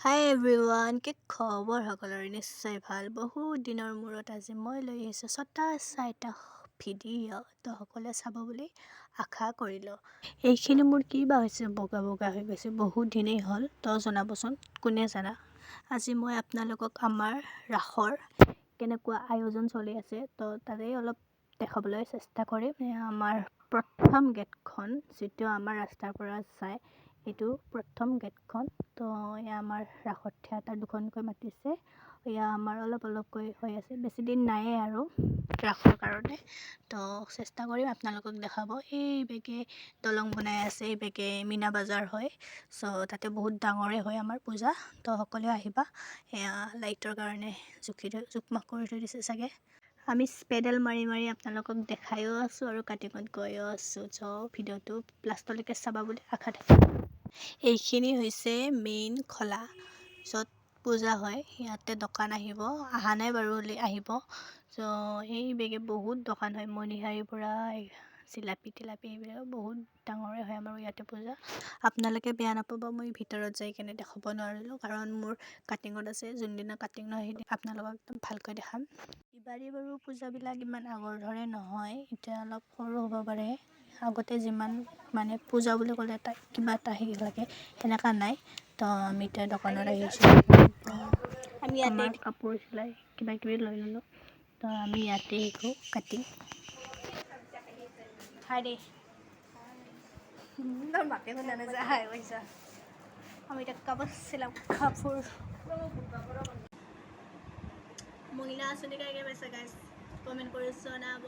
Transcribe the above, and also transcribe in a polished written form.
হাই everyone, কি খবৰ সকলোৰে? নিশ্চয় ভাল। বহুত দিনৰ মূৰত আজি মই লৈ আহিছোঁ এটা ভিডিঅ'। তো সকলোৱে চাব বুলি আশা কৰিলোঁ। এইখিনি মোৰ কি বা হৈছে, বগা বগা হৈ গৈছে, বহুত দিনেই হ'ল। তো জনাবচোন কোনে জানা। আজি মই আপোনালোকক আমাৰ ৰাসৰ কেনেকুৱা আয়োজন চলি আছে তো তাৰেই অলপ দেখাবলৈ চেষ্টা কৰিম। আমাৰ প্ৰথম গেটখন, যিটো আমাৰ ৰাস্তাৰ পৰা যায়, এইটো প্ৰথম গেটখন। তো এয়া আমাৰ ৰাসত থিয়েটাৰ দুখনকৈ মাতিছে। এয়া আমাৰ অলপকৈ হৈ আছে, বেছি দিন নাইয়ে আৰু ৰাসৰ কাৰণে। তো চেষ্টা কৰিম আপোনালোকক দেখাব। এই বেগে দলং বনাই আছে, এই বেগে মীনা বাজাৰ হয়। চ' তাতে বহুত ডাঙৰে হয় আমাৰ পূজা। তো সকলোৱে আহিবা। এয়া লাইটৰ কাৰণে জোখমাখ কৰি থৈ দিছে চাগে। আমি পেডেল মাৰি মাৰি আপোনালোকক দেখায়ো আছোঁ আৰু কাটিঙত গৈও আছোঁ। চ' ভিডিঅ'টো লাষ্টলৈকে চাবা বুলি আশা থাকিল। এইখিনি হৈছে মেইন খলা, য'ত পূজা হয়। ইয়াতে দোকান অহা নাই বাৰু, আহিব। চ' এই বেগে বহুত দোকান হয়, মণিহাৰীৰ পৰা জিলাপি তিলাপি এইবিলাক বহুত ডাঙৰে হয় আমাৰ ইয়াতে পূজা। আপোনালোকে বেয়া নাপাব, মই ভিতৰত যাই কেনে দেখাব নোৱাৰিলোঁ, কাৰণ মোৰ কাটিঙত আছে। যোনদিনা কাটিং নহয় সেইদিনা আপোনালোকক একদম ভালকৈ দেখাম। এইবাৰেই বাৰু পূজাবিলাক ইমান আগৰ দৰে নহয়, এতিয়া অলপ সৰু হ'ব পাৰে। আগতে যিমান মানে পূজা বুলি ক'লে কিবা এটা হেৰি লাগে, সেনেকুৱা নাই। তো আমি এতিয়া দোকানত আহিছোঁ। আমি ইয়াতে কাপোৰ চিলাই কিবা কিবি লৈ ল'লোঁ। তো আমি ইয়াতে শিকোঁ কাটিং। হাই দে মাতে শুনা নাযায়, হাই পইচা। আমি এতিয়া কাপোৰ চিলাম, কাপোৰ মহিলা আঁচনি কাইকে পাইছে গাইজ, কমেণ্ট কৰি জনাব।